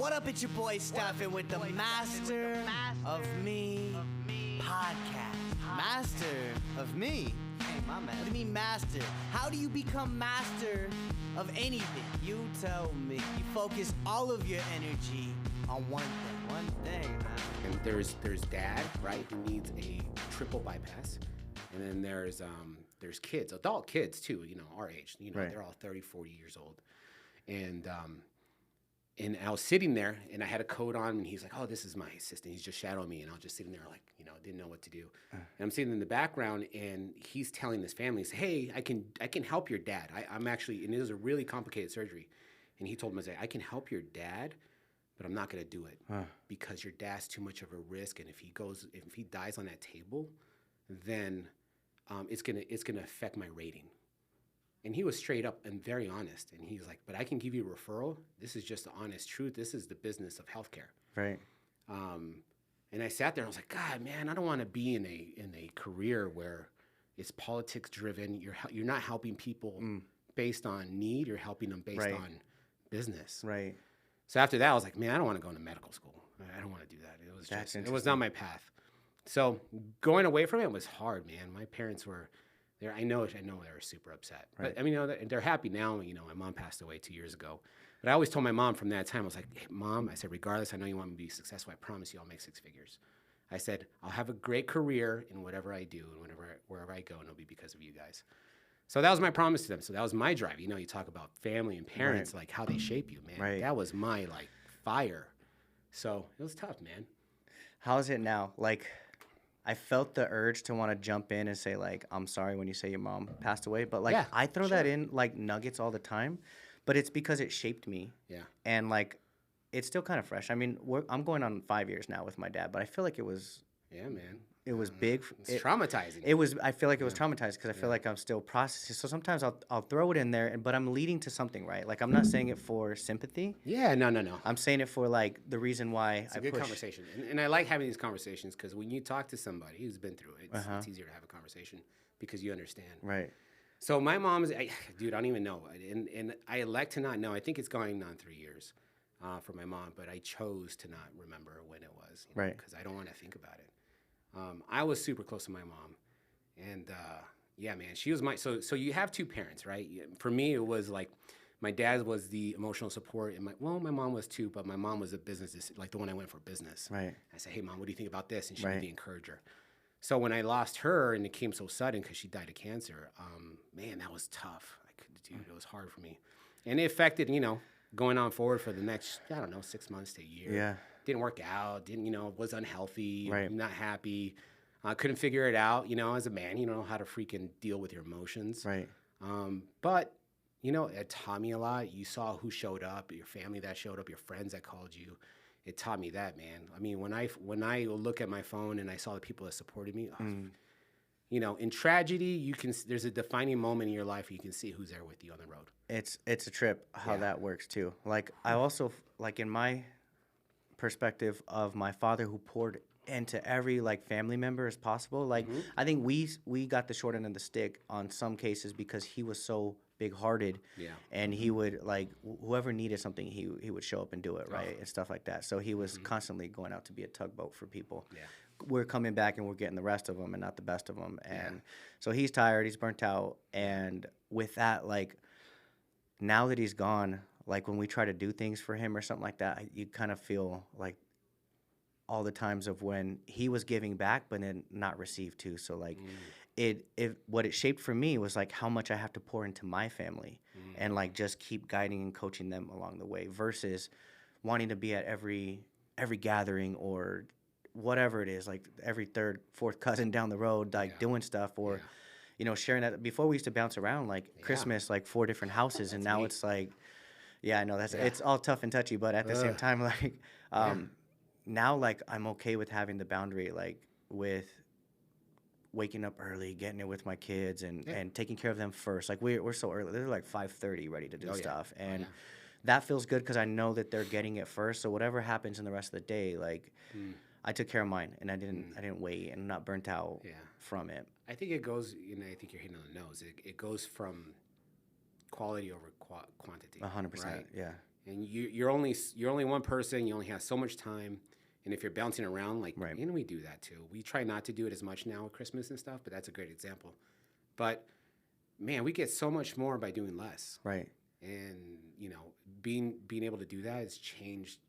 What up, it's your boy Stefan with the Master of Me podcast. Master of Me? Hey, my man. What do you mean master? How do you become master of anything? You tell me. You focus all of your energy on one thing, man. And there's dad, right, who needs a triple bypass. And then there's kids, adult kids too, our age. Right. They're all 30, 40 years old. And I was sitting there, and I had a coat on, and he's like, "Oh, this is my assistant. He's just shadowing me." And I was just sitting there, like, didn't know what to do. And I'm sitting in the background, and he's telling this family, "Hey, I can help your dad. I'm actually," and it was a really complicated surgery. And he told him, "I can help your dad, but I'm not going to do it because your dad's too much of a risk. And if he dies on that table, then it's gonna affect my rating." And he was straight up and very honest. And he's like, "But I can give you a referral. This is just the honest truth. This is the business of healthcare." Right. And I sat there and I was like, "God, man, I don't want to be in a career where it's politics driven. You're not helping people based on need. You're helping them based on business." Right. So after that, I was like, "Man, I don't want to go into medical school. I don't want to do that. It was not my path." So going away from it was hard, man. My parents were there. I know they were super upset. Right. But I mean, they're happy now. My mom passed away 2 years ago. But I always told my mom from that time, I was like, "Hey, Mom," I said, "regardless, I know you want me to be successful. I promise you I'll make six figures." I said, "I'll have a great career in whatever I do and wherever I go, and it'll be because of you guys." So that was my promise to them. So that was my drive. You talk about family and parents, like how they shape you, man. Right. That was my fire. So it was tough, man. How is it now? I felt the urge to want to jump in and say, "I'm sorry" when you say your mom passed away. But, Yeah, I throw that in, nuggets all the time. But it's because it shaped me. Yeah. And, it's still kind of fresh. I mean, I'm going on 5 years now with my dad. But I feel like it was... Yeah, man. It was big. It's traumatizing. I feel like it was traumatized because I feel like I'm still processing. So sometimes I'll throw it in there, but I'm leading to something, right? I'm not saying it for sympathy. Yeah, no. I'm saying it for the reason why It's a good conversation. And I like having these conversations because when you talk to somebody who's been through it, it's easier to have a conversation because you understand. Right. So my mom's, dude, I don't even know. And I elect to not know. I think it's going on 3 years for my mom, but I chose to not remember when it was. Right. Because I don't want to think about it. I was super close to my mom. And yeah, man, she was so you have two parents, right? For me, it was my dad was the emotional support, and my mom was too, but my mom was a business, the one I went for business. Right. I said, "Hey, Mom, what do you think about this?" And she Right. was the encourager. So when I lost her and it came so sudden because she died of cancer, man, that was tough. It was hard for me. And it affected, going on forward for the next, 6 months to a year. Yeah. Didn't work out, was unhealthy, Right. not happy. Couldn't figure it out, as a man, you don't know how to freaking deal with your emotions. Right. But, it taught me a lot. You saw who showed up, your family that showed up, your friends that called you. It taught me that, man. I mean, when I look at my phone and I saw the people that supported me, in tragedy, there's a defining moment in your life where you can see who's there with you on the road. It's a trip how that works too. I also in my perspective of my father who poured into every family member as possible. I think we got the short end of the stick on some cases because he was so big-hearted. Yeah. And he would whoever needed something, he would show up and do it, right? And stuff like that. So he was constantly going out to be a tugboat for people. Yeah. We're coming back and we're getting the rest of them and not the best of them. And so he's tired, he's burnt out. And with that, now that he's gone, when we try to do things for him or something like that, you kind of feel all the times of when he was giving back but then not received too. So what it shaped for me was how much I have to pour into my family and just keep guiding and coaching them along the way versus wanting to be at every gathering or whatever it is, every third, fourth cousin down the road, doing stuff or, sharing that. Before we used to bounce around Christmas, 4 different houses. And now it's yeah, I know it's all tough and touchy, but at the same time, now I'm okay with having the boundary, with waking up early, getting it with my kids and taking care of them first. We're so early. They're 5:30 ready to do stuff. And that feels good because I know that they're getting it first. So whatever happens in the rest of the day, I took care of mine and I didn't wait and I'm not burnt out from it. I think it goes, I think you're hitting on the nose. It goes from quality over quantity. 100%, right? yeah. And you're only one person. You only have so much time. And if you're bouncing around, like, and we do that too. We try not to do it as much now with Christmas and stuff, but that's a great example. But man, we get so much more by doing less. Right. And, you know, being able to do that has changed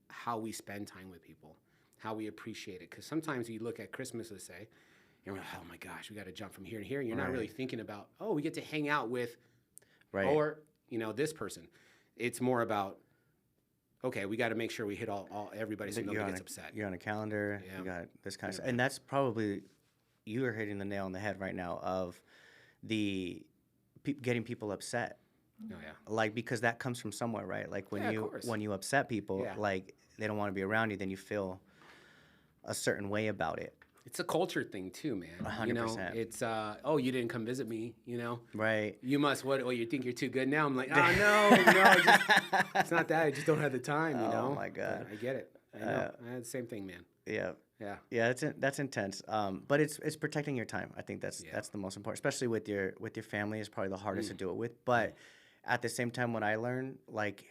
how we spend time with people, how we appreciate it. Because sometimes you look at Christmas, let's say, and we're like, oh my gosh, we got to jump from here to here. And you're not really thinking about, oh, we get to hang out with, or, you know, this person. It's more about, okay, we got to make sure we hit everybody so nobody gets upset. You're on a calendar. You got this kind of stuff. And that's probably, you are hitting the nail on the head right now of getting people upset. Oh, yeah. Like, because that comes from somewhere, right? Like when you upset people, like they don't want to be around you, then you feel a certain way about it. It's a culture thing too, man. 100%. You know, it's oh, you didn't come visit me, you know? Right. You must Oh, you think you're too good now? I'm like, oh no, it's not that. I just don't have the time, you know? Oh my God. But I get it. I know. I had the same thing, man. Yeah. Yeah. Yeah, that's intense. But it's protecting your time. I think that's the most important, especially with your family is probably the hardest to do it with. But at the same time, what I learned, like,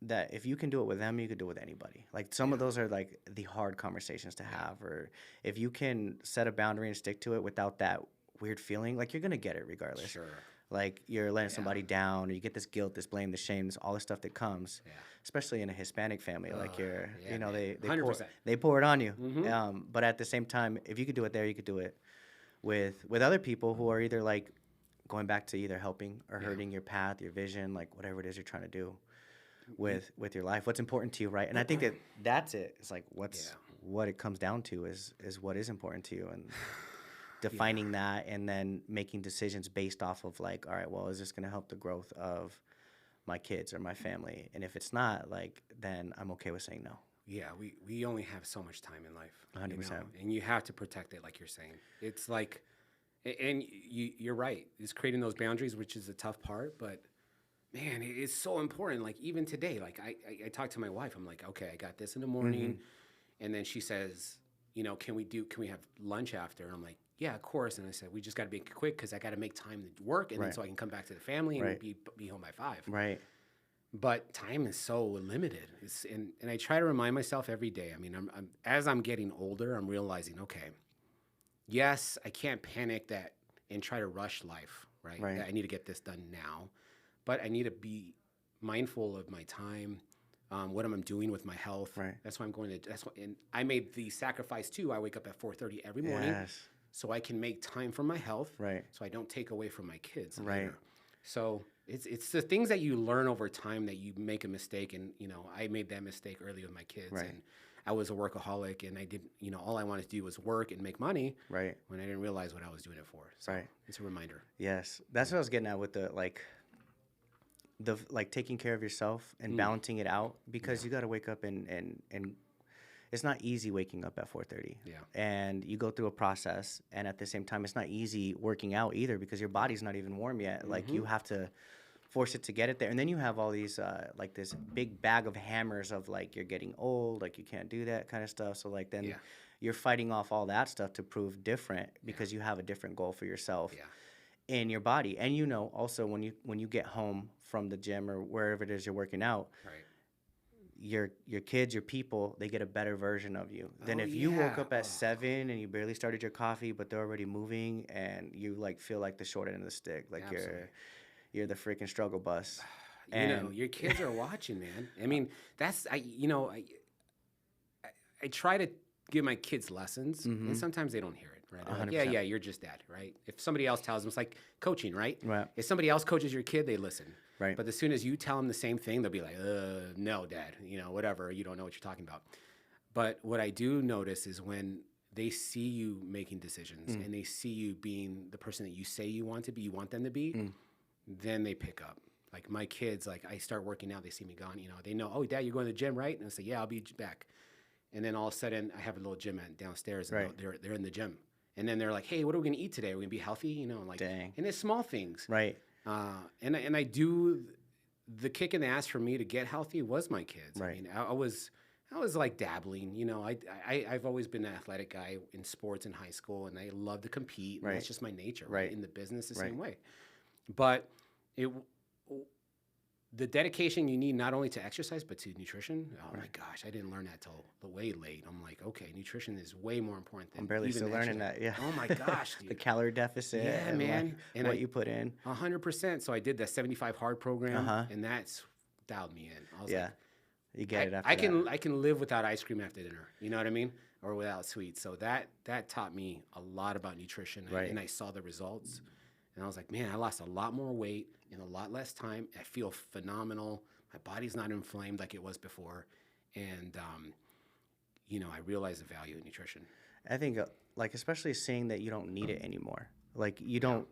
that if you can do it with them, you can do it with anybody. Like, some of those are like the hard conversations to have, or if you can set a boundary and stick to it without that weird feeling, like, you're gonna get it regardless. Sure. Like, you're letting somebody down, or you get this guilt, this blame, this shame, all this stuff that comes, especially in a Hispanic family. Like, you know, they pour it on you. But at the same time, if you could do it there, you could do it with other people who are either like going back to either helping or hurting your path, your vision, like whatever it is you're trying to do with your life, what's important to you, right? And I think that's it. It's like what it comes down to is what is important to you, and defining that, and then making decisions based off of like, all right, well, is this going to help the growth of my kids or my family? And if it's not, like, then I'm okay with saying no. Yeah, we only have so much time in life. 100%. You know? And you have to protect it, like you're saying. It's like, and you're right. It's creating those boundaries, which is the tough part, but man, it is so important. Like, even today, like I talked to my wife. I'm like, okay, I got this in the morning. And then she says, you know, can we have lunch after? And I'm like, yeah, of course. And I said, we just got to be quick because I got to make time to work, and then so I can come back to the family and be home by 5. Right. But time is so limited. And I try to remind myself every day. I mean, as I'm getting older, I'm realizing, okay, yes, I can't panic that and try to rush life, right? That I need to get this done now. But I need to be mindful of my time, what I'm doing with my health. Right. That's why I'm going to. And I made the sacrifice too. I wake up at 4:30 every morning, so I can make time for my health. Right. So I don't take away from my kids. Right. Later. So it's the things that you learn over time that you make a mistake, and you know, I made that mistake early with my kids. Right. And I was a workaholic, and I did, you know, all I wanted to do was work and make money. Right. When I didn't realize what I was doing it for. So it's a reminder. Yes, that's what I was getting at with the taking care of yourself and balancing it out, because you got to wake up and it's not easy waking up at 4:30. Yeah. And you go through a process, and at the same time, it's not easy working out either, because your body's not even warm yet. Like, you have to force it to get it there. And then you have all these, like, this big bag of hammers of, like, you're getting old, like, you can't do that kind of stuff. So, like, then you're fighting off all that stuff to prove different, because you have a different goal for yourself. Yeah. In your body. And you know, also when you get home from the gym or wherever it is you're working out, your kids, your people, they get a better version of you than if you woke up at 7 and you barely started your coffee, but they're already moving, and you like feel like the short end of the stick, like you're the freaking struggle bus. You know, your kids are watching, man. I mean, that's I try to give my kids lessons, and sometimes they don't hear it. Right? Like, yeah, you're just dad, right? If somebody else tells them, it's like coaching, right? Right. If somebody else coaches your kid, they listen. Right. But as soon as you tell them the same thing, they'll be like, no, dad, you know, whatever, you don't know what you're talking about. But what I do notice is when they see you making decisions and they see you being the person that you say you want them to be, then they pick up. Like, my kids, like, I start working out, they see me gone, you know, they know, oh, dad, you're going to the gym, right? And I say, yeah, I'll be back. And then all of a sudden, I have a little gym downstairs, and they're in the gym. And then they're like, hey, what are we going to eat today? Are we going to be healthy? You know, like, dang. And it's small things. Right. And I do, the kick in the ass for me to get healthy was my kids. Right. I mean, I was like dabbling, you know, I've always been an athletic guy in sports in high school, and I love to compete. And that's just my nature. Right. In the business, the same way. But the dedication you need not only to exercise but to nutrition. Oh my gosh, I didn't learn that till way late. I'm like, okay, nutrition is way more important than I'm barely even still learning exercise. that. Yeah. Oh my gosh, dude. The calorie deficit. Yeah, and man. like And what you put in. 100%. So I did the 75 hard program, Uh-huh. and that's dialed me in. I was Yeah. like, You get it after I that. I can live without ice cream after dinner. You know what I mean? Or without sweets. So that taught me a lot about nutrition, Right. and I saw the results. And I was like, man, I lost a lot more weight in a lot less time. I feel phenomenal. My body's not inflamed like it was before. And, you know, I realized the value of nutrition. I think, like, especially seeing that you don't need it anymore. Like, you can't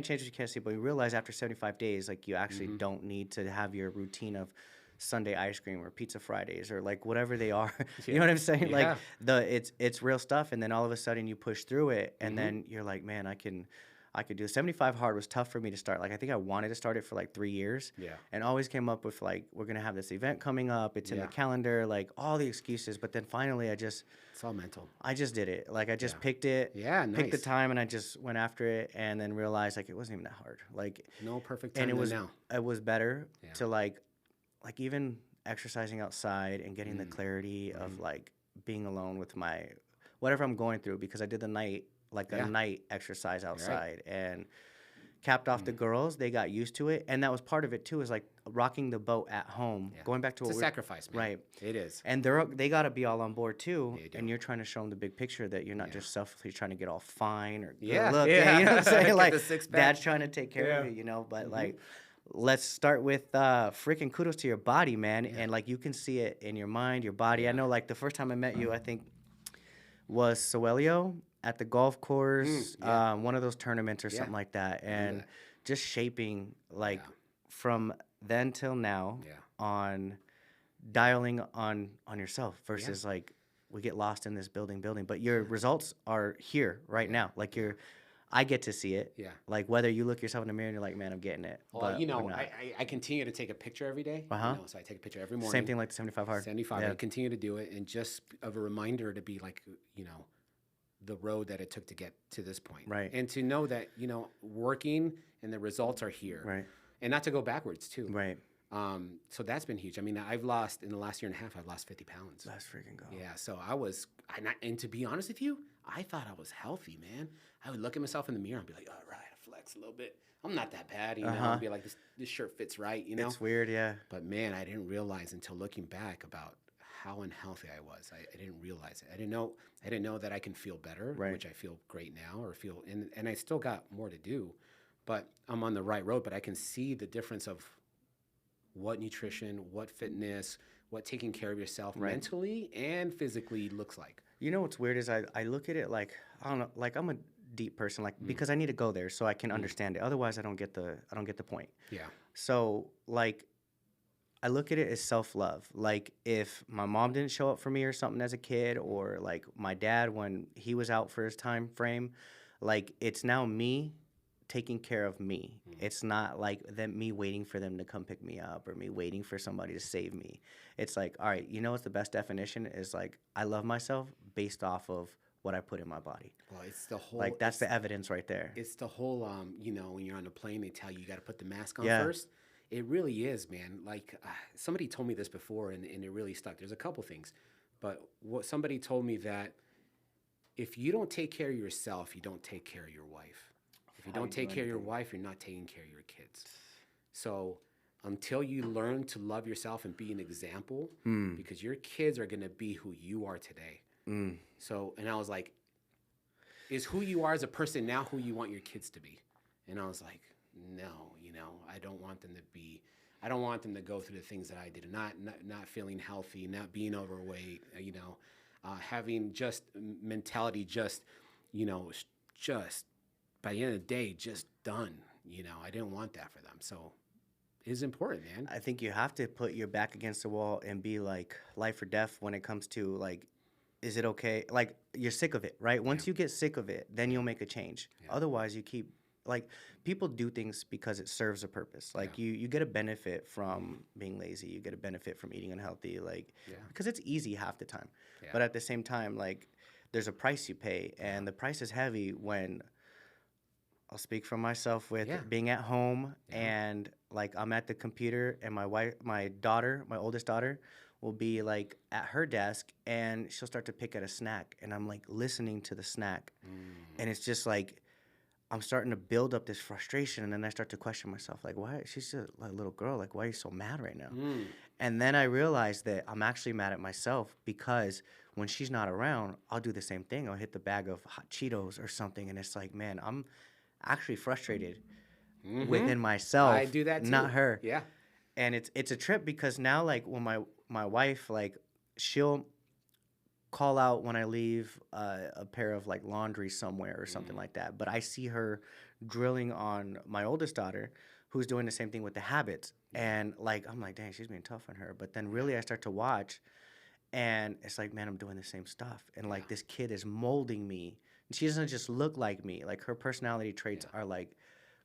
change what you can't see, but you realize after 75 days, like, you actually don't need to have your routine of Sunday ice cream or pizza Fridays or like whatever they are. You know what I'm saying? Yeah. Like it's real stuff. And then all of a sudden you push through it and then you're like, man, I could do it. 75 hard was tough for me to start. Like, I think I wanted to start it for like 3 years. Yeah. And always came up with like, we're going to have this event coming up. It's in the calendar, like all the excuses. But then finally It's all mental. I just did it. Like I just picked it. Yeah, Picked the nice. time and I just went after it and then realized like it wasn't even that hard. Like, No perfect time and now. it was better Yeah. to like even exercising outside and getting the clarity of like being alone with my whatever I'm going through, because I did the night a night exercise outside and capped off the girls. They got used to it, and that was part of it too, is like rocking the boat at home. Going back to It's what a sacrifice, man. right. It is. And they got to be all on board too. They do. And you're trying to show them the big picture that you're not just selfishly trying to get all fine or good Yeah, looking. yeah. You know what I'm saying? Get like the six-pack. dad's trying to take care of you, you know. But like, let's start with freaking kudos to your body, man. And like you can see it in your mind, your body. I know like the first time I met you, I think was Soelio at the golf course, one of those tournaments or something like that, and just shaping like from then till now on dialing on yourself versus like we get lost in this building, but your results are here right now. Like I get to see it. Yeah. Like whether you look yourself in the mirror and you're like, man, I'm getting it. Well, but you know, we're not. I continue to take a picture every day. Uh-huh. You know, so I take a picture every morning. Same thing like the 75 hard. 75. Yeah. I continue to do it, and just of a reminder to be like, you know, the road that it took to get to this point. Right. And to know that, you know, working and the results are here. Right. And not to go backwards too. Right. So that's been huge. I mean, I've lost in the last year and a half, I've lost 50 pounds. Let's freaking go. Yeah. So and to be honest with you, I thought I was healthy, man. I would look at myself in the mirror and be like, all right, I flex a little bit. I'm not that bad, you know. I'd be like, this shirt fits right, you know. It's weird, yeah. But man, I didn't realize until looking back about how unhealthy I was. I didn't realize it. I didn't know that I can feel better, which I feel great now, and I still got more to do, but I'm on the right road. But I can see the difference of what nutrition, what fitness, what taking care of yourself mentally and physically looks like. You know what's weird is I look at it like, I don't know, like I'm a deep person, like because I need to go there so I can understand it. Otherwise, I don't get the point. Yeah. So like, I look at it as self-love. Like if my mom didn't show up for me or something as a kid, or like my dad when he was out for his time frame, like it's now me taking care of me. It's not like me waiting for them to come pick me up or me waiting for somebody to save me. It's like, all right, you know what's the best definition is like I love myself based off of what I put in my body. Well, it's the whole Like that's the evidence right there. It's the whole you know, when you're on a plane, they tell you got to put the mask on Yeah. first. It really is, man. Like somebody told me this before, and it really stuck. There's a couple things, but what somebody told me that if you don't take care of yourself, you don't take care of your wife. If you don't take care of your wife, you're not taking care of your kids. So until you learn to love yourself and be an example, because your kids are going to be who you are today. So, and I was like, is who you are as a person now who you want your kids to be? And I was like, no, you know, I don't want them to go through the things that I did, not feeling healthy, not being overweight, you know, having just mentality, just, you know, just by the end of the day, just done. You know, I didn't want that for them. So it's important, man. I think you have to put your back against the wall and be like life or death when it comes to like, is it okay? Like you're sick of it, right? Once you get sick of it, then you'll make a change. Otherwise you keep like people do things because it serves a purpose. Like you get a benefit from being lazy. You get a benefit from eating unhealthy, like because it's easy half the time. But at the same time, like there's a price you pay, and the price is heavy when I'll speak for myself with Yeah. being at home Yeah. and like I'm at the computer and my oldest daughter will be like at her desk and she'll start to pick at a snack and I'm like listening to the snack and it's just like I'm starting to build up this frustration and then I start to question myself like why she's a little girl, like why are you so mad right now? And then I realized that I'm actually mad at myself because when she's not around, I'll do the same thing. I'll hit the bag of hot Cheetos or something and it's like, man, I'm actually frustrated within myself. I do that too. Not her. Yeah. And it's a trip because now like when my wife like she'll call out when I leave a pair of like laundry somewhere or something like that. But I see her drilling on my oldest daughter who's doing the same thing with the habits. And like I'm like, dang, she's being tough on her. But then really I start to watch and it's like, man, I'm doing the same stuff. And like this kid is molding me. She doesn't just look like me. Like her personality traits are like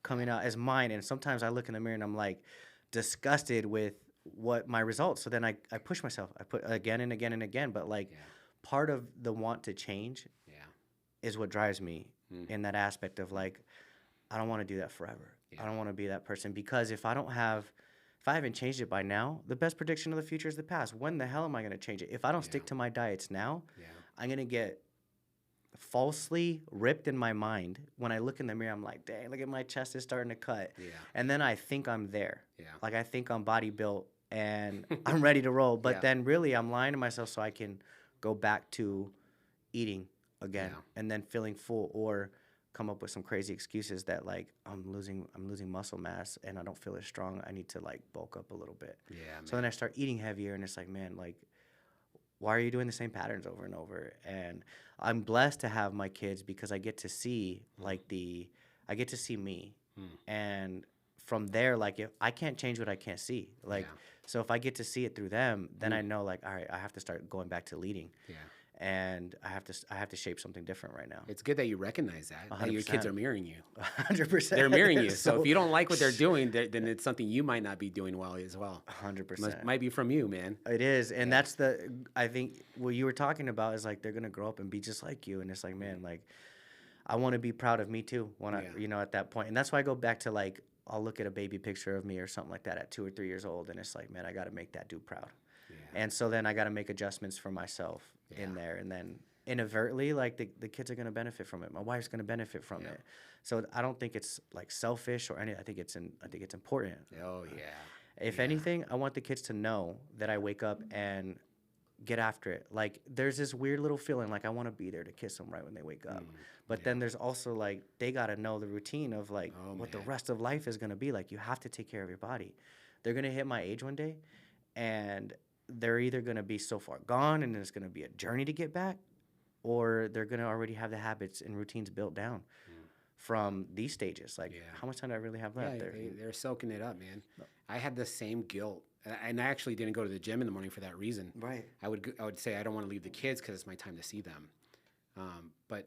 coming out as mine. And sometimes I look in the mirror and I'm like disgusted with what my results. So then I push myself. I put again and again and again. But like part of the want to change is what drives me in that aspect of like, I don't want to do that forever. I don't want to be that person because if I haven't changed it by now, the best prediction of the future is the past. When the hell am I going to change it? If I don't stick to my diets now, I'm going to get falsely ripped in my mind. When I look in the mirror, I'm like, dang, look at my chest is starting to cut. And then I think I'm there. Like I think I'm body built and I'm ready to roll. But then really I'm lying to myself so I can go back to eating again and then feeling full or come up with some crazy excuses that like I'm losing muscle mass and I don't feel as strong. I need to like bulk up a little bit. So then I start eating heavier and it's like, man, like why are you doing the same patterns over and over? And I'm blessed to have my kids because I get to see I get to see me. And from there, like if I can't change what I can't see, like, so if I get to see it through them, then I know like, all right, I have to start going back to leading. And I have to shape something different right now. It's good that you recognize that your kids are mirroring you. 100%. They're mirroring you. So if you don't like what they're doing, then it's something you might not be doing well as well. 100%. Might be from you, man. It is. And that's I think what you were talking about is like, they're going to grow up and be just like you. And it's like, man, like, I want to be proud of me too when I, at that point. And that's why I go back to like, I'll look at a baby picture of me or something like that at 2 or 3 years old. And it's like, man, I got to make that dude proud. And so then I got to make adjustments for myself in there. And then inadvertently, like the kids are going to benefit from it. My wife's going to benefit from it. So I don't think it's like selfish or anything. I think it's important. Oh, yeah. If anything, I want the kids to know that I wake up and get after it. Like there's this weird little feeling like I want to be there to kiss them right when they wake up. But then there's also like they got to know the routine of like what the rest of life is going to be like. You have to take care of your body. They're going to hit my age one day and they're either going to be so far gone and it's going to be a journey to get back, or they're going to already have the habits and routines built down from these stages. Like, how much time do I really have left there? They're soaking it up, man. I had the same guilt, and I actually didn't go to the gym in the morning for that reason. Right. I would say I don't want to leave the kids because it's my time to see them. But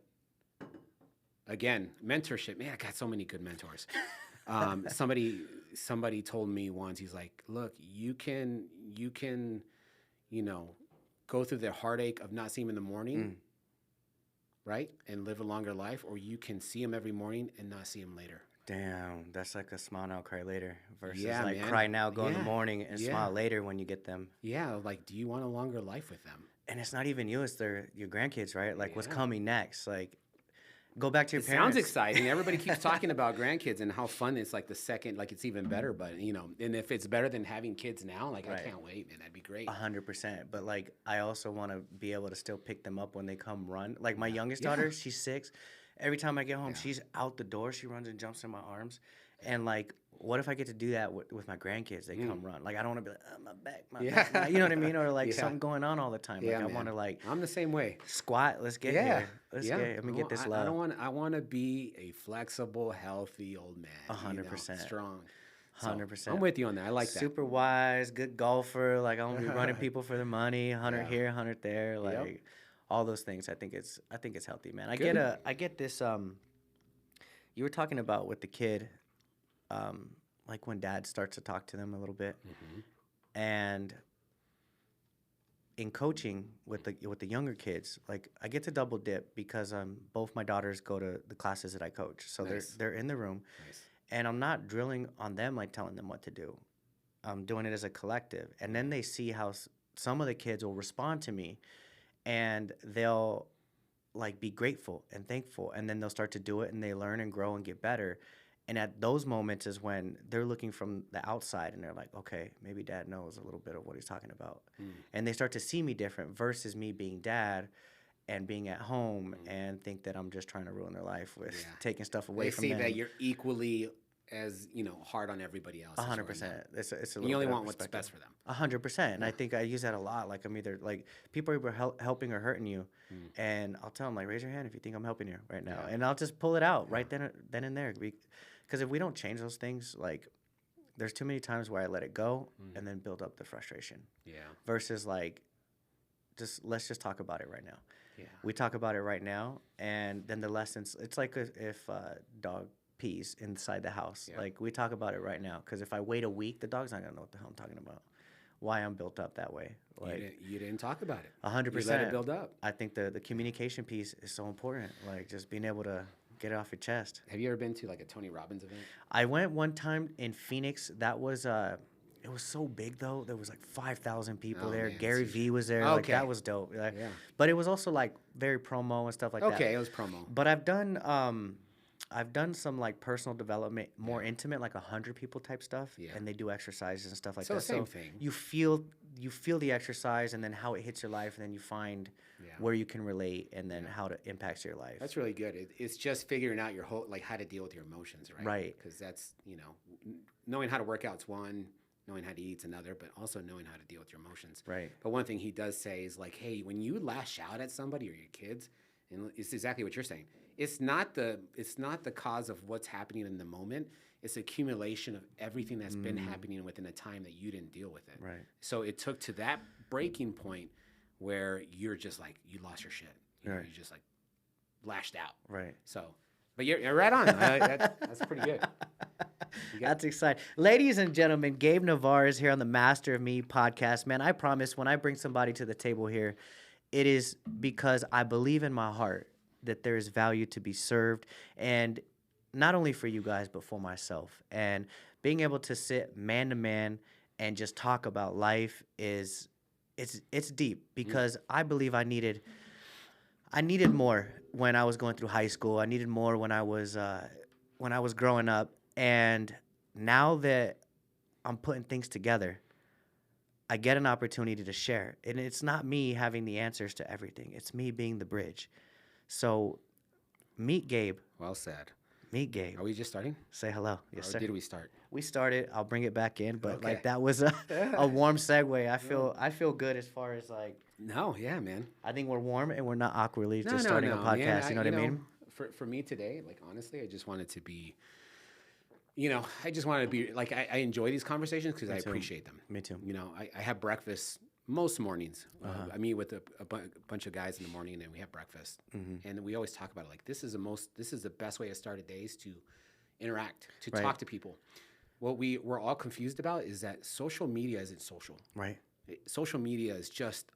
again, mentorship. Man, I got so many good mentors. Somebody told me once, he's like, look, you can go through the heartache of not seeing him in the morning, right, and live a longer life, or you can see him every morning and not see him later. Damn, that's like a smile now, cry later versus man. cry now, go in the morning and smile later when you get them. Yeah, like, do you want a longer life with them? And it's not even you, it's your grandkids, right? Like, what's coming next? Like, go back to your parents. Sounds exciting. Everybody keeps talking about grandkids and how fun it's like the second, like it's even better. But, and if it's better than having kids now, like I can't wait, man. That'd be great. 100%. But like, I also want to be able to still pick them up when they come run. Like my youngest daughter, she's 6. Every time I get home, she's out the door. She runs and jumps in my arms. And like, what if I get to do that with my grandkids? They come run. Like, I don't want to be like, oh, my back, back. You know what I mean? Or like something going on all the time. Like, I want to like. I'm the same way. Squat. Let's get here. Let me get this love. I want to be a flexible, healthy old man. 100%. Strong. 100%. I'm with you on that. I like that. Super wise, good golfer. Like, I want to be running people for the money. 100 here, 100 there. Like, all those things. I think it's healthy, man. I get this. You were talking about with the kid. Like when dad starts to talk to them a little bit. And in coaching with the younger kids, like I get to double dip because both my daughters go to the classes that I coach, so Nice. they're in the room, Nice. and I'm not drilling on them like telling them what to do. I'm doing it as a collective, and then they see how some of the kids will respond to me, and they'll like be grateful and thankful, and then they'll start to do it, and they learn and grow and get better. And at those moments is when they're looking from the outside and they're like, okay, maybe dad knows a little bit of what he's talking about. And they start to see me different versus me being dad and being at home and think that I'm just trying to ruin their life with taking stuff away They from see them. that you're equally as, hard on everybody else. 100%. It's a You little only bit of want what's perspective. best for them. 100%. And I think I use that a lot. Like I'm either like people are either helping or hurting you, and I'll tell them like, raise your hand if you think I'm helping you right now, and I'll just pull it out right then and there. Because if we don't change those things, like there's too many times where I let it go and then build up the frustration. Yeah. Versus like, let's just talk about it right now. Yeah. We talk about it right now, and then the lessons. It's like if dog pees inside the house. Yeah. Like we talk about it right now. Because if I wait a week, the dog's not gonna know what the hell I'm talking about. Why I'm built up that way. Like You didn't talk about it. 100%. You let it build up. I think the communication piece is so important. Like just being able to get it off your chest. Have you ever been to like a Tony Robbins event? I went one time in Phoenix. That was it was so big though. There was like 5,000 people Oh, there. man, Gary so- V was there. Like Okay. that was dope. Like, Yeah. But it was also like very promo and stuff like that. Okay, it was promo. But I've done some like personal development, more intimate, like 100 people type stuff, Yeah. and they do exercises and stuff like So that. same thing. You feel the exercise, and then how it hits your life, and then you find Yeah. where you can relate, and then how it impacts your life. That's really good. It's just figuring out your whole, like how to deal with your emotions, right? Right. Because that's, knowing how to work out's one, knowing how to eat's another, but also knowing how to deal with your emotions. Right. But one thing he does say is like, hey, when you lash out at somebody or your kids, and it's exactly what you're saying. It's not the cause of what's happening in the moment. It's accumulation of everything that's been happening within a time that you didn't deal with it. Right. So it took to that breaking point where you're just like, you lost your shit. Right. You just like lashed out. Right. So, but you're right on. That's pretty good. That's exciting. Ladies and gentlemen, Gabe Nevarez here on the Master of Me podcast. Man, I promise when I bring somebody to the table here, it is because I believe in my heart that there is value to be served, and not only for you guys, but for myself. And being able to sit man to man and just talk about life it's deep, because I believe I needed more when I was going through high school. I needed more when I was growing up. And now that I'm putting things together, I get an opportunity to share. And it's not me having the answers to everything. It's me being the bridge. So meet Gabe. Well said. Meet Gabe. Are we just starting? Say hello. Yes, Or sir. did we start? We started. I'll bring it back in, but Okay. like that was a warm segue. I feel good as far as like, No, yeah, man. I think we're warm and we're not awkwardly just starting a podcast. Man, you know what I mean? For me today, like honestly, I just wanted to be, I just wanted to be like, I enjoy these conversations because I too. appreciate them. Me too. I have breakfast most mornings. I meet with a bunch of guys in the morning, and we have breakfast, and we always talk about it. Like this is the best way to start a day is to interact, to Right. talk to people. What we're all confused about is that social media isn't social. Right. Social media is just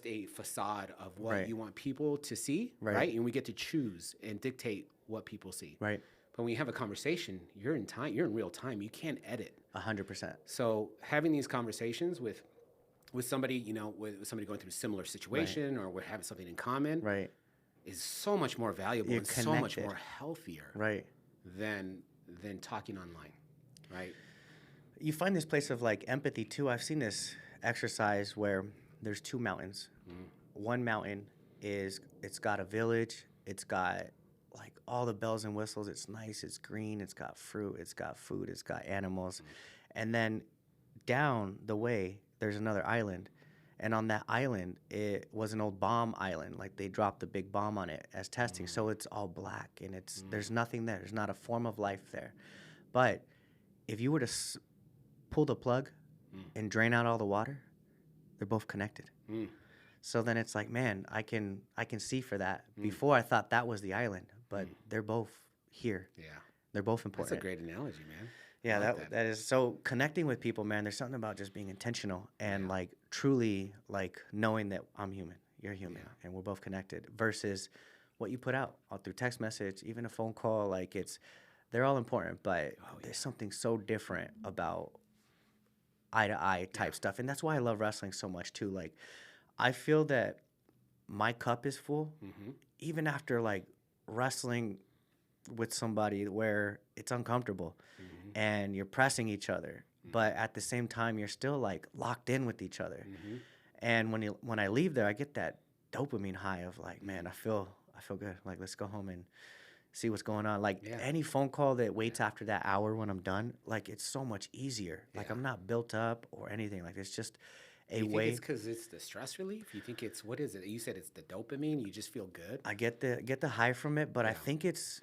a facade of what Right. you want people to see, Right. right? And we get to choose and dictate what people see. Right. But when you have a conversation, you're in real time. You can't edit. 100%. So having these conversations with somebody, with somebody going through a similar situation, or we're having something in common, Right. is so much more valuable You're and so much connected. more healthier Right. than talking online, right? You find this place of like empathy too. I've seen this exercise where there's two mountains. One mountain it's got a village. It's got like all the bells and whistles. It's nice. It's green. It's got fruit. It's got food. It's got animals. And then down the way, there's another island. And on that island, it was an old bomb island. Like they dropped a big bomb on it as testing. So it's all black and there's nothing there. There's not a form of life there. But if you were to pull the plug and drain out all the water, they're both connected. So then it's like, man, I can see for that. Before I thought that was the island, but they're both here. Yeah. They're both That's important. a great analogy, man. Yeah, I like that is so connecting with people, man. There's something about just being intentional and Yeah. like truly like knowing that I'm human, you're human, Yeah. and we're both connected versus what you put out all through text message, even a phone call. Like they're all important, but there's something so different about eye to eye type stuff, and that's why I love wrestling so much too. Like I feel that my cup is full Mm-hmm. even after like wrestling with somebody where it's uncomfortable Mm-hmm. and you're pressing each other, but at the same time you're still like locked in with each other. Mm-hmm. And when I leave there, I get that dopamine high of like, man, I feel good. Like let's go home and see what's going on. Like Yeah. any phone call that waits after that hour when I'm done, like it's so much easier. Like Yeah. I'm not built up or anything. Like it's just a You think way. it's because it's the stress relief? You think it's what is it? You said it's the dopamine. You just feel good. I get the high from it, but I Yeah. think it's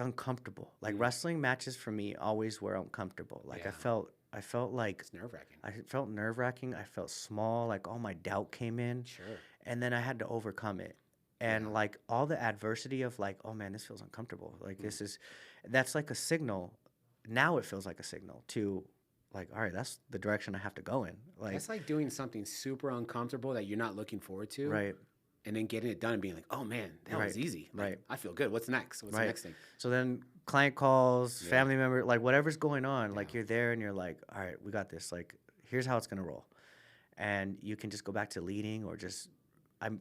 uncomfortable. Like Mm. wrestling matches for me always were uncomfortable. Like Yeah. I felt like It's nerve wracking. I felt nerve wracking. I felt small. Like all my doubt came in, Sure. and then I had to overcome it. And Yeah. like all the adversity of like, oh man, this feels uncomfortable. Like that's like a signal. Now it feels like a signal to like, all right, that's the direction I have to go in. Like, That's like doing something super uncomfortable that you're not looking forward to, right. and then getting it done and being like, "Oh man, that was Right. easy. Like, Right. I feel good. What's next? What's Right. the next thing?" So then client calls, Yeah. family member, like whatever's going on, like Yeah. you're there and you're like, all right, we got this. Like, here's how it's gonna roll. And you can just go back to leading or just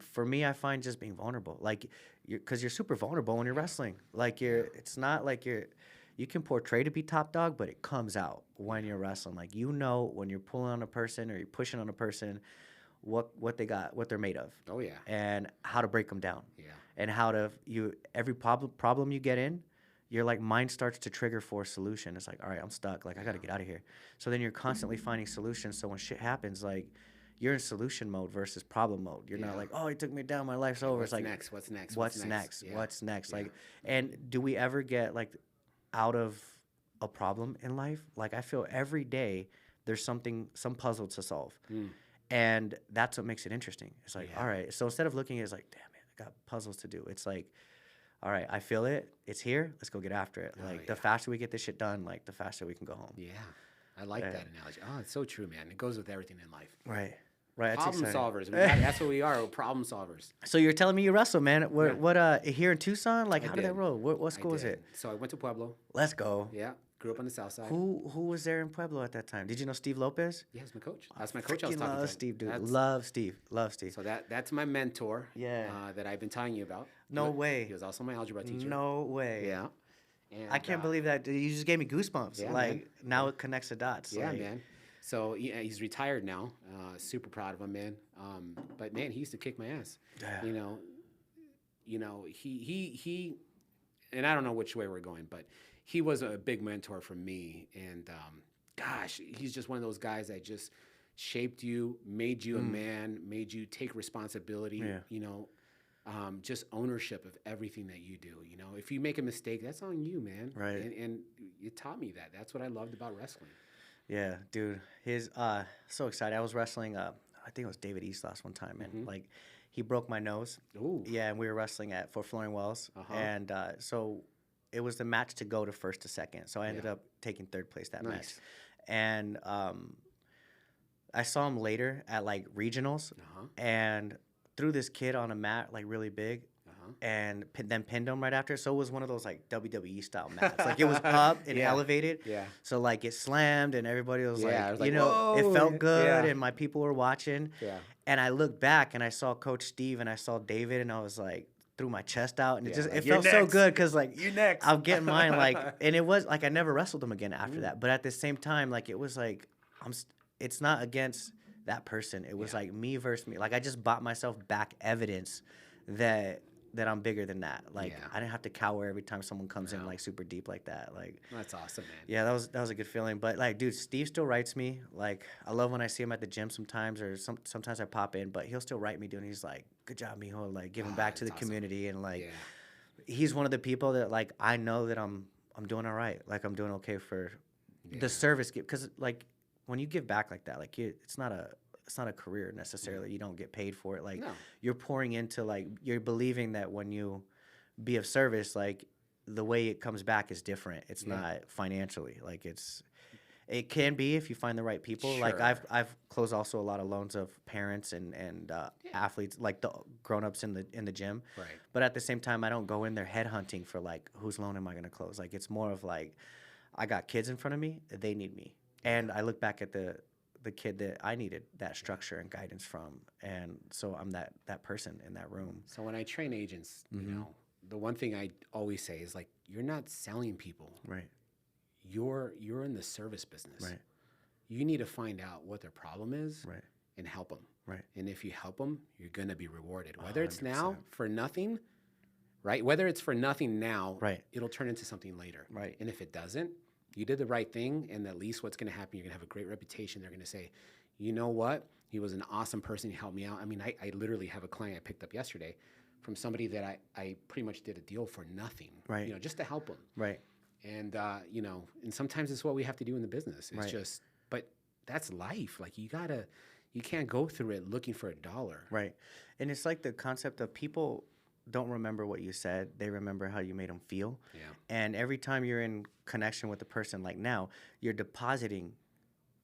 for me, I find just being vulnerable. Like because you're super vulnerable when you're wrestling. Like it's not like you can portray to be top dog, but it comes out when you're wrestling. Like when you're pulling on a person or you're pushing on a person, what they got, what they're made of. Oh yeah. And how to break them down. Yeah. And how to every problem you get in, your like mind starts to trigger for a solution. It's like, all right, I'm stuck. Like I got to get out of here. So then you're constantly finding solutions. So when shit happens, like you're in solution mode versus problem mode. You're not Yeah. like, oh, he took me down, my life's over. What's It's like next? What's next? What's next? Yeah. What's next? Yeah. Like, and do we ever get like out of a problem in life? Like I feel every day there's some puzzle to solve. Mm. And that's what makes it interesting. It's like, Yeah. all right. So instead of looking at it as like, damn it, I got puzzles to do. It's like, all right, I feel it. It's here. Let's go get after it. Oh, Like yeah. the faster we get this shit done, like the faster we can go home. Yeah. I like that analogy. Oh, it's so true, man. It goes with everything in life. Right. Right. That's Problem exciting. solvers. That's what we are. We're problem solvers. So you're telling me you wrestle, man. What, Yeah. what here in Tucson? Like I how did that did. roll? What I school was did. it? So I went to Pueblo. Let's go. Yeah. Grew up on the south side. Who was there in Pueblo at that time? Did you know Steve Lopez? Yeah, he's my coach. That's my coach I was Freaking talking love to. Steve, dude. That's- Love Steve. Love Steve. So that's my mentor. Yeah. That I've been telling you about. No way. He was also my algebra teacher. No way. Yeah. And, I can't believe that. You just gave me goosebumps. Yeah, like man. now it connects the dots. Yeah, like, man. So yeah, he's retired now. Super proud of him, man. But man, he used to kick my ass. Yeah. He, and I don't know which way we're going, but he was a big mentor for me. And gosh, he's just one of those guys that just shaped you, made you a man, made you take responsibility. Yeah. Just ownership of everything that you do. If you make a mistake, that's on you, man. Right. And you taught me that. That's what I loved about wrestling. Yeah, dude. His so excited. I was wrestling I think it was David East last one time, and like he broke my nose. Ooh. Yeah, and we were wrestling at Fort Flooring Wells. Uh-huh. And so it was the match to go to first to second. So I ended Yeah. up taking third place that Nice. match. And I saw him later at like regionals Uh-huh. and threw this kid on a mat like really big. Uh-huh. And then pinned him right after. So it was one of those like WWE style mats. Like it was up and Yeah. elevated. Yeah. So like it slammed and everybody was Yeah, it like, was like, it "Whoa." felt good Yeah. and my people were watching. Yeah. And I looked back and I saw Coach Steve and I saw David and I was like, threw my chest out and Yeah, like, it "You're felt so next. good because like You next. I'm getting mine like, and it was like I never wrestled him again after that. But at the same time, like it was like it's not against that person. It was Yeah. like me versus me. Like I just bought myself back evidence that I'm bigger than that. Like Yeah. I didn't have to cower every time someone comes in No. like super deep like that. Like That's awesome, man. yeah, that was a good feeling. But like, dude, Steve still writes me. Like I love when I see him at the gym sometimes, or sometimes I pop in. But he'll still write me, dude. And he's like, "Good job, mijo." Like giving back to the that's awesome. community, and like Yeah. he's one of the people that like I know that I'm doing all right. Like I'm doing okay for Yeah. the service give, because like when you give back like that, like it's not a career necessarily. You don't get paid for it. Like No. you're pouring into like you're believing that when you be of service, like the way it comes back is different. It's not financially. Like it can be if you find the right people. Like Sure. I've closed also a lot of loans of parents and athletes, like the grown-ups in the gym. Right. But at the same time, I don't go in there headhunting for like whose loan am I going to close. Like it's more of like I got kids in front of me, they need me, and I look back at the kid that I needed that structure and guidance from, and so I'm that person in that room. So when I train agents, you know, the one thing I always say is like, you're not selling people. Right. You're in the service business. Right. You need to find out what their problem is Right. and help them. Right. And if you help them, you're going to be rewarded. Whether it's 100%. now for nothing, right? Whether it's for nothing now, Right. it'll turn into something later. Right. And if it doesn't, you did the right thing, and at least what's going to happen, you're going to have a great reputation. They're going to say, you know what? He was an awesome person. He helped me out. I mean, I literally have a client I picked up yesterday from somebody that I pretty much did a deal for nothing, Right. you know, just to help them. Right. And, you know, and sometimes it's what we have to do in the business. It's Right. just, but that's life. Like you can't go through it looking for a dollar. Right. And it's like the concept of people don't remember what you said. They remember how you made them feel. Yeah. And every time you're in connection with the person, like now, you're depositing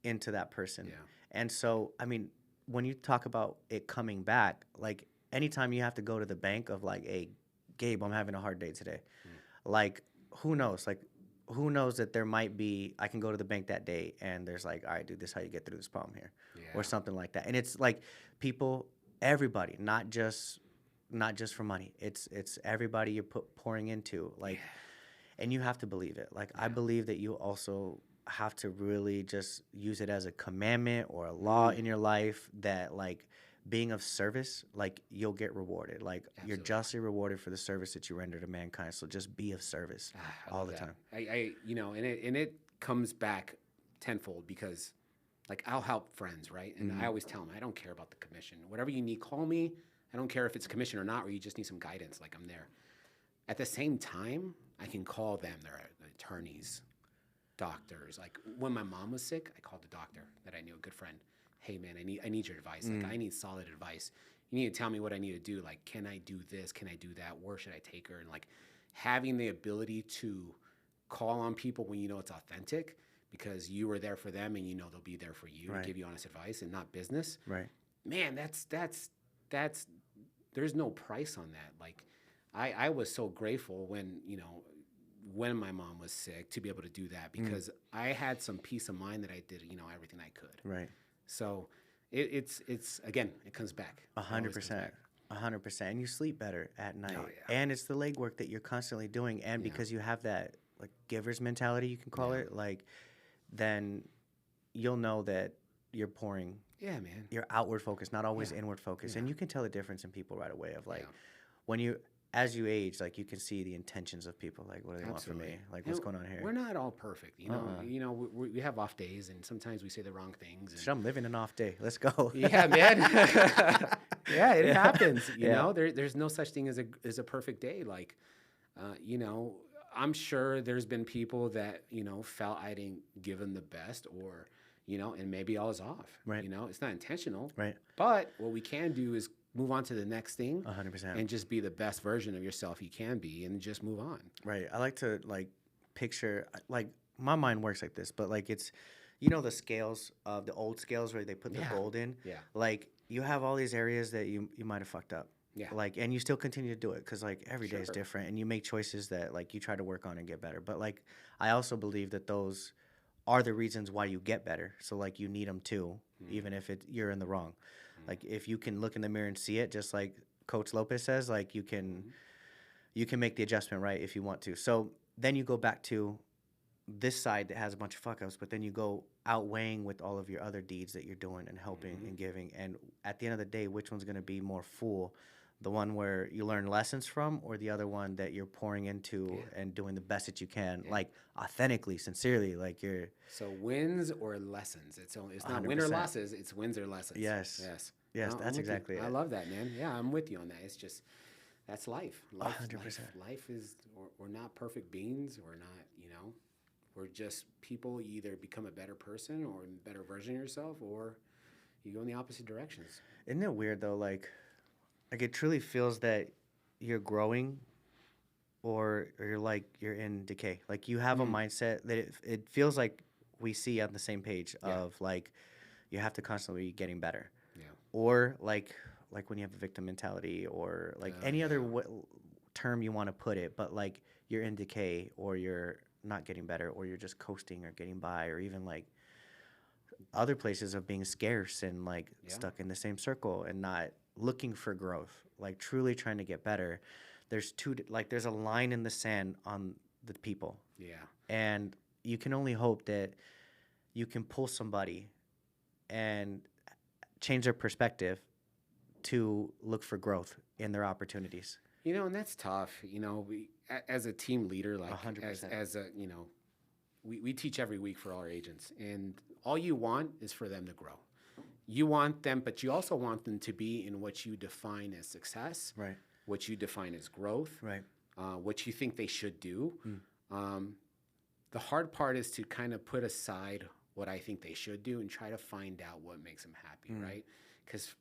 into that person. Yeah. And so, I mean, when you talk about it coming back, like anytime you have to go to the bank of like, hey, Gabe, I'm having a hard day today. Like, who knows? Like, who knows that there might be, I can go to the bank that day and there's like, all right, dude, this is how you get through this problem here. Yeah. Or something like that. And it's like people, everybody, not just for money. It's everybody you're pouring into. Like, and you have to believe it. Like, I believe that you also have to really just use it as a commandment or a law in your life that, like, being of service, like, you'll get rewarded. Like, you're justly rewarded for the service that you render to mankind. So just be of service all the time. I you know, and it comes back tenfold because, like, I'll help friends, right? And I always tell them, I don't care about the commission. Whatever you need, call me. I don't care if it's commission or not, or you just need some guidance. Like, I'm there. At the same time, I can call them. They're attorneys, doctors. Like, when my mom was sick, I called the doctor that I knew, a good friend. Hey, man, I need your advice. Like, I need solid advice. You need to tell me what I need to do. Like, can I do this? Can I do that? Where should I take her? And, like, having the ability to call on people when you know it's authentic because you were there for them and you know they'll be there for you to give you honest advice and not business. Right. Man, that's there's no price on that. Like, I was so grateful when, you know, when my mom was sick to be able to do that because I had some peace of mind that I did, you know, everything I could. Right. So it's again, it comes back. 100%. 100%. And you sleep better at night. Oh, yeah. And it's the legwork that you're constantly doing. And because you have that, like, giver's mentality, you can call it, like, then you'll know that you're pouring. Yeah, man. You're outward focused, not always inward focused. And you can tell the difference in people right away of, like, when you, as you age, like, you can see the intentions of people. Like, what do they want from me? Like, what's going on here? We're not all perfect, you know. You know, we have off days, and sometimes we say the wrong things. And Shit, I'm living an off day. Let's go. yeah, man. Yeah, it happens. You know, there's no such thing as a perfect day. Like, you know, I'm sure there's been people that, you know, felt I didn't give them the best, or, you know, and maybe I was off. Right. You know, it's not intentional. Right. But what we can do is move on to the next thing. 100%. And just be the best version of yourself you can be, and just move on. Right. I like to, like, picture, like, my mind works like this, but, like, it's, you know, the scales of the old scales where they put the gold in. Yeah. Like, you have all these areas that you might have fucked up. Yeah. Like, and you still continue to do it because, like, every day is different, and you make choices that, like, you try to work on and get better. But, like, I also believe that those are the reasons why you get better. So, like, you need them too, even if you're in the wrong. Like, if you can look in the mirror and see it, just like Coach Lopez says, like, you can make the adjustment, right, if you want to. So then you go back to this side that has a bunch of fuck ups, but then you go outweighing with all of your other deeds that you're doing and helping and giving. And at the end of the day, which one's going to be more full? The one where you learn lessons from, or the other one that you're pouring into and doing the best that you can, like, authentically, sincerely, like you're. So wins or lessons. It's not win or 100%. losses. It's wins or lessons. Yes. Yes. Yes, No, that's I'm with exactly you. it. I love that, man. Yeah, I'm with you on that. It's just, that's life. 100%. Life is, we're not perfect beings. We're not, you know, we're just people. You either become a better person or a better version of yourself, or you go in the opposite directions. Isn't it weird though? Like it truly feels that you're growing or you're in decay. Like you have a mindset that it feels like we see on the same page of like you have to constantly be getting better. Yeah. Or like when you have a victim mentality or like any other term you want to put it, but like you're in decay or you're not getting better or you're just coasting or getting by or even like other places of being scarce and like stuck in the same circle and not looking for growth, like truly trying to get better. There's there's a line in the sand on the people. Yeah. And you can only hope that you can pull somebody and change their perspective to look for growth in their opportunities. You know, and that's tough. You know, as a team leader, like 100%. as a, you know, we teach every week for all our agents, and all you want is for them to grow. You want them, but you also want them to be in what you define as success, Right. what you define as growth, Right. What you think they should do. The hard part is to kind of put aside what I think they should do and try to find out what makes them happy, right? Because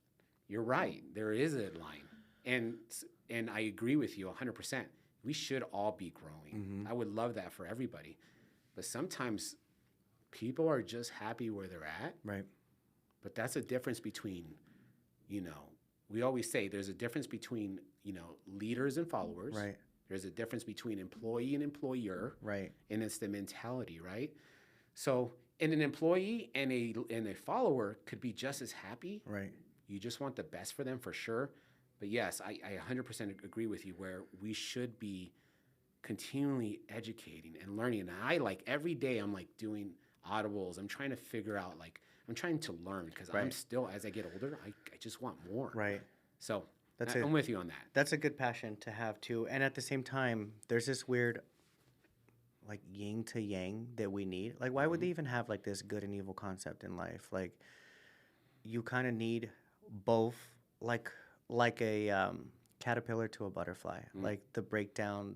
you're right, there is a line, and I agree with you 100%. We should all be growing. I would love that for everybody, but sometimes people are just happy where they're at. Right. But that's a difference between, you know, we always say there's a difference between, you know, leaders and followers. Right. There's a difference between employee and employer. Right. And it's the mentality, right? So, and an employee and a follower could be just as happy. Right. You just want the best for them for sure. But yes, I 100% agree with you where we should be continually educating and learning. And I like every day I'm like doing audibles. I'm trying to figure out like, I'm trying to learn because I'm still, as I get older, I just want more. Right. So That's I'm with you on that. That's a good passion to have too. And at the same time, there's this weird like yin to yang that we need. Like why would they even have like this good and evil concept in life? Like you kind of need both, like a caterpillar to a butterfly, like the breakdown,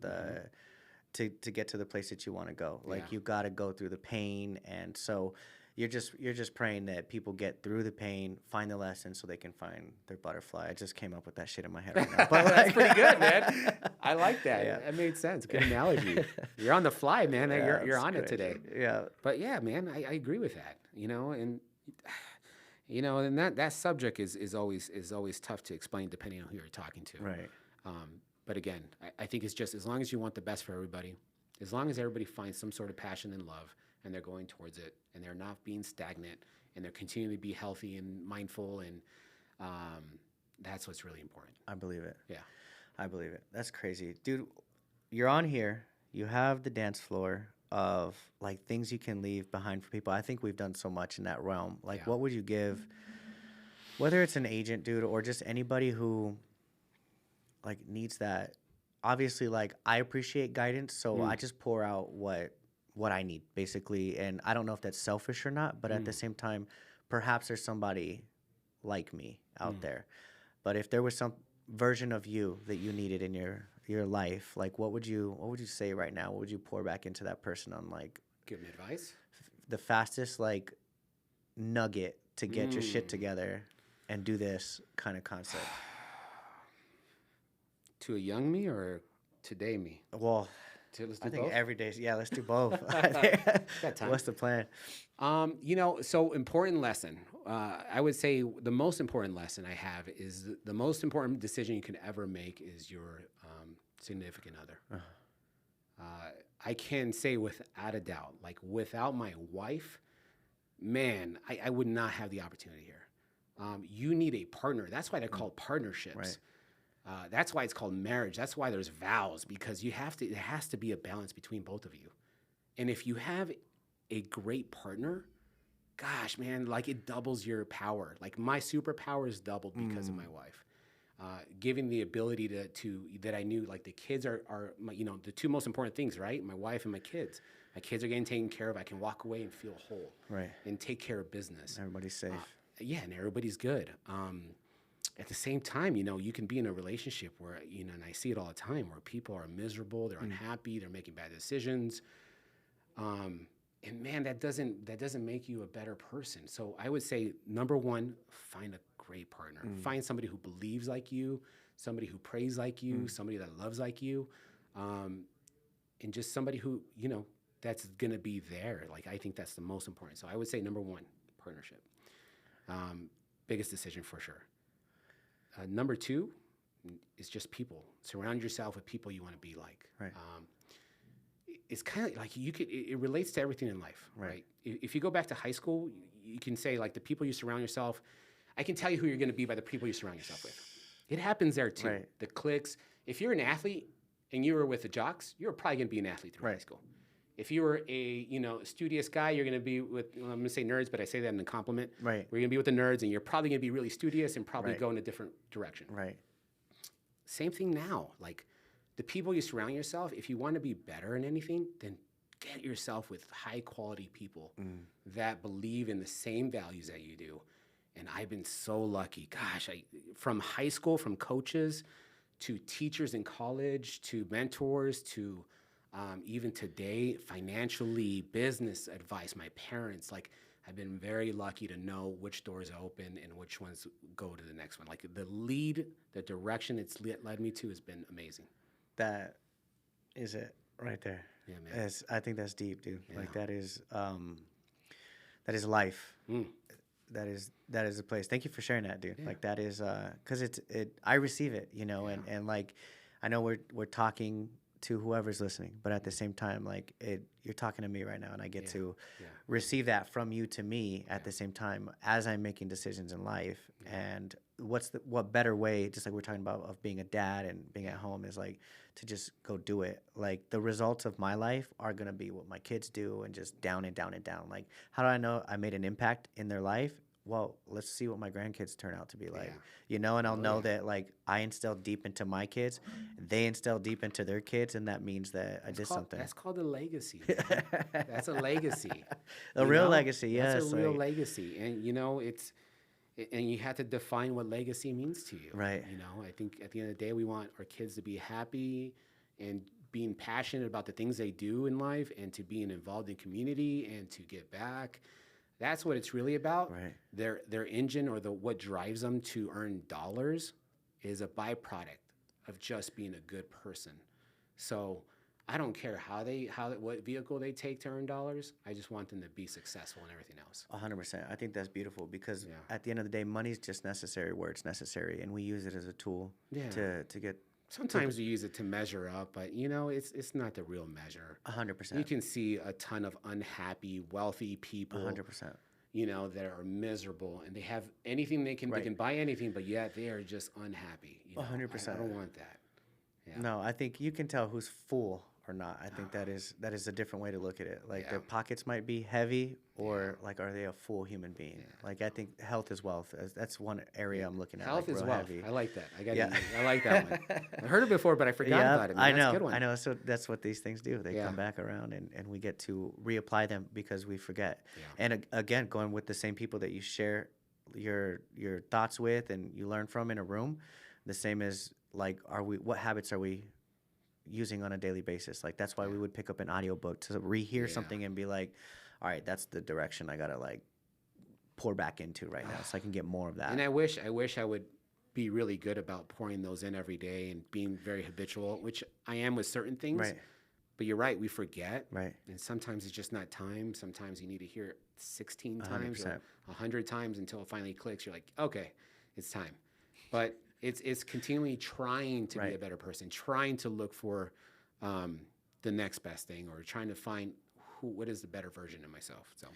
to get to the place that you want to go. Like you got to go through the pain, and so you're just praying that people get through the pain, find the lesson, so they can find their butterfly. I just came up with that shit in my head right now. But that's pretty good, man. I like that. Yeah. That made sense. Good analogy. You're on the fly, man. Yeah, You're it's on it crazy. today. Yeah. But yeah, man, I agree with that. You know, and and that subject is always tough to explain depending on who you're talking to. Right. But again, I think it's just as long as you want the best for everybody, as long as everybody finds some sort of passion and love and they're going towards it and they're not being stagnant and they're continuing to be healthy and mindful, and that's what's really important. I believe it. Yeah. I believe it. That's crazy. Dude, you're on here. You have the dance floor of like things you can leave behind for people. I think we've done so much in that realm. Like what would you give, whether it's an agent, dude, or just anybody who like needs that? Obviously, like I appreciate guidance, so I just pour out what I need basically, and I don't know if that's selfish or not, but at the same time, perhaps there's somebody like me out there. But if there was some version of you that you needed in your life, like what would you say right now? What would you pour back into that person on like Give them advice. The fastest like nugget to get your shit together and do this kind of concept? To a young me or today me? Well, Let's do I think both? every day. Yeah, let's do both. Got time. What's the plan? So important lesson. I would say the most important lesson I have is the most important decision you can ever make is your significant other. I can say without a doubt, like without my wife, man, I would not have the opportunity here. You need a partner. That's why they're called partnerships. Right. That's why it's called marriage. That's why there's vows, because it has to be a balance between both of you. And if you have a great partner, gosh, man, like it doubles your power. Like my superpower is doubled because of my wife. Giving the ability to that I knew, like the kids are my, the two most important things, right? My wife and my kids. My kids are getting taken care of. I can walk away and feel whole. Right. And take care of business. Everybody's safe. And everybody's good. At the same time, you can be in a relationship where, and I see it all the time, where people are miserable, they're unhappy, they're making bad decisions. And man, that doesn't make you a better person. So I would say, number one, find a great partner. Find somebody who believes like you, somebody who prays like you, somebody that loves like you. and just somebody who, that's going to be there. Like, I think that's the most important. So I would say number one, partnership. Biggest decision for sure. Number two is just people. Surround yourself with people you want to be like. Right. It's kind of like it relates to everything in life, right? If you go back to high school, you can say like the people you surround yourself, I can tell you who you're going to be by the people you surround yourself with. It happens there too. Right. The cliques. If you're an athlete and you were with the jocks, you're probably going to be an athlete through high school. If you were a studious guy, you're going to be with, I'm going to say nerds, but I say that in a compliment. Right. We're going to be with the nerds, and you're probably going to be really studious and probably go in a different direction. Right. Same thing now. Like, the people you surround yourself, if you want to be better in anything, then get yourself with high quality people that believe in the same values that you do. And I've been so lucky. Gosh, from high school, from coaches to teachers in college to mentors to even today, financially, business advice, my parents, like, I've been very lucky to know which doors open and which ones go to the next one. Like, the direction it's led me to has been amazing. That is it right there. Yeah, man. I think that's deep, dude. Yeah. Like, that is life. That is the place. Thank you for sharing that, dude. Yeah. Like, that is, cause I receive it, and like, I know we're talking to whoever's listening, but at the same time, like, you're talking to me right now, and I get to receive that from you to me at the same time as I'm making decisions in life. And what better way, just like we're talking about, of being a dad and being at home, is like to just go do it. Like, the results of my life are gonna be what my kids do, and just down and down and down. Like, how do I know I made an impact in their life? Well, let's see what my grandkids turn out to be like, and I'll know that, like, I instilled deep into my kids, they instilled deep into their kids, and that means that I did something. That's called a legacy. That's a legacy. A real legacy, yes. That's a real legacy. And, and you have to define what legacy means to you. Right. I think at the end of the day, we want our kids to be happy and being passionate about the things they do in life, and to being involved in community and to give back. That's what it's really about. Right. Their engine, or what drives them to earn dollars, is a byproduct of just being a good person. So I don't care what vehicle they take to earn dollars. I just want them to be successful in everything else. 100%. I think that's beautiful, because at the end of the day, money's just necessary where it's necessary, and we use it as a tool to get. Sometimes we use it to measure up, but it's not the real measure. 100%. You can see a ton of unhappy, wealthy people. 100%. That are miserable, and they have anything they can buy anything, but yet they are just unhappy. 100%. I don't want that. Yeah. No, I think you can tell who's full or not. I think that is a different way to look at it. Like, their pockets might be heavy, or like, are they a full human being? Like, I think health is wealth. That's one area I'm looking at. Health like, is real wealth. heavy. I like that. I like that one. I heard it before, but I forgot about it. Man. That's a good one. I know. So that's what these things do. They come back around, and we get to reapply them because we forget. Yeah. And again, going with the same people that you share your thoughts with and you learn from in a room, the same as, like, what habits are we using on a daily basis? Like, that's why we would pick up an audiobook to rehear something and be like, all right, that's the direction I gotta, like, pour back into right now, so I can get more of that. And I wish I would be really good about pouring those in every day and being very habitual, which I am with certain things. Right. But you're right, we forget. Right. And sometimes it's just not time. Sometimes you need to hear it 16 times 100%. or 100 times until it finally clicks. You're like, okay, it's time. But it's continually trying to be a better person, trying to look for the next best thing, or trying to find what is the better version of myself. So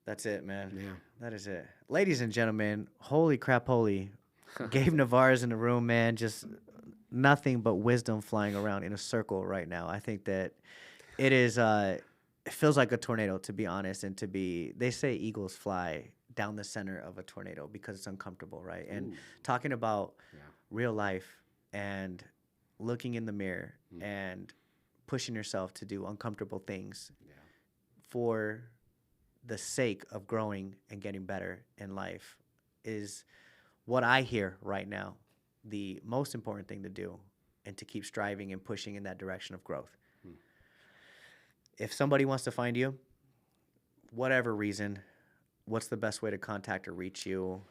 that's it, man. Yeah. That is it. Ladies and gentlemen, holy crap, holy. Gabe Nevarez in the room, man. Just nothing but wisdom flying around in a circle right now. I think that it is, it feels like a tornado, to be honest, and they say eagles fly down the center of a tornado because it's uncomfortable, right? And talking about real life and looking in the mirror and pushing yourself to do uncomfortable things for the sake of growing and getting better in life is what I hear right now the most important thing to do, and to keep striving and pushing in that direction of growth. If somebody wants to find you, whatever reason, what's the best way to contact or reach you?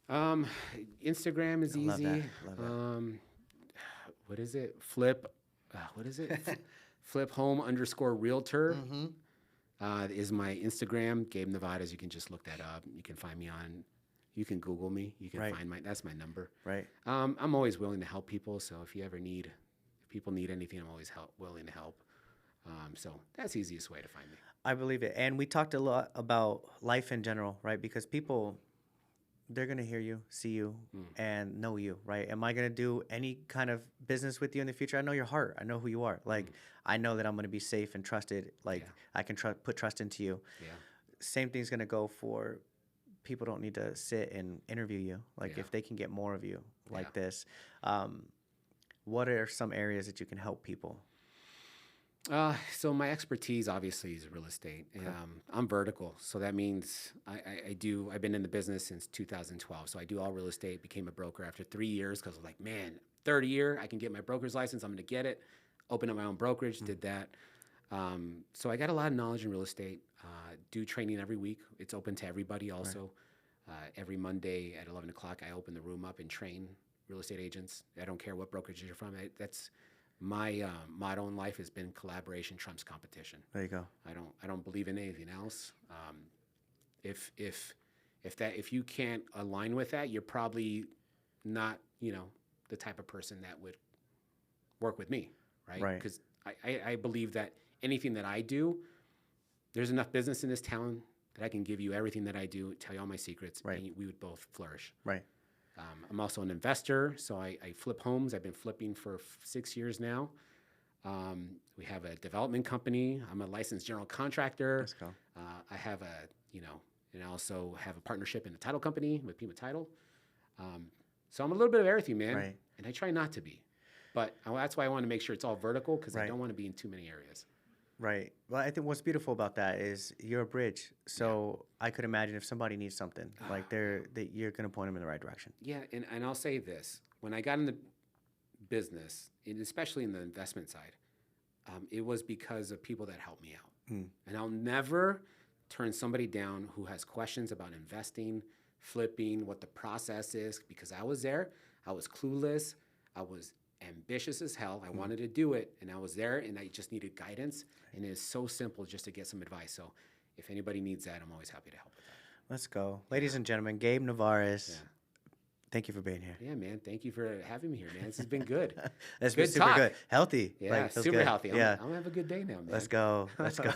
Instagram is easy. Love that. What is it? Flip what is it? Flip home _ realtor is my Instagram. Gabe Nevarez. You can just look that up. You can find me on. You can Google me. You can find that's my number. Right. I'm always willing to help people. So if people need anything, I'm always willing to help. So that's the easiest way to find me. I believe it. And we talked a lot about life in general, right? Because people, they're going to hear you, see you, and know you, right? Am I going to do any kind of business with you in the future? I know your heart. I know who you are. Like, I know that I'm going to be safe and trusted. Like, I can put trust into you. Yeah. Same thing's going to go for people. Don't need to sit and interview you. Like, if they can get more of you like this, what are some areas that you can help people? So my expertise obviously is real estate. Okay. I'm vertical, so that means I've been in the business since 2012. So I do all real estate. Became a broker after 3 years because I was like, man, third year I can get my broker's license. I'm going to get it. Open up my own brokerage. Did that. So I got a lot of knowledge in real estate. Do training every week. It's open to everybody. Also, every Monday at 11 o'clock, I open the room up and train real estate agents. I don't care what brokerage you're from. That's my motto in life has been collaboration trumps competition. There you go. I don't believe in anything else. If you can't align with that, you're probably not the type of person that would work with me, right? Right. Because I believe that anything that I do, there's enough business in this town that I can give you everything that I do, tell you all my secrets, and we would both flourish. Right. I'm also an investor, so I flip homes. I've been flipping for 6 years now. We have a development company. I'm a licensed general contractor. Let's go. I have and I also have a partnership in a title company with Pima Title. So I'm a little bit of everything, man. Right. And I try not to be. But that's why I want to make sure it's all vertical because I don't want to be in too many areas. Right. Well, I think what's beautiful about that is you're a bridge. So I could imagine if somebody needs something, you're going to point them in the right direction. Yeah, and I'll say this. When I got in the business, and especially in the investment side, it was because of people that helped me out. And I'll never turn somebody down who has questions about investing, flipping, what the process is, because I was there. I was clueless. I was ambitious as hell. I wanted to do it, and I was there, and I just needed guidance. And it's so simple just to get some advice. So if anybody needs that, I'm always happy to help with that. Let's go. Ladies and gentlemen, Gabe Nevarez. Yeah. Thank you for being here. Yeah, man. Thank you for having me here, man. This has been good. It's been super good. Healthy. Yeah, super good. Healthy. I'm going to have a good day now, man. Let's go. Let's go.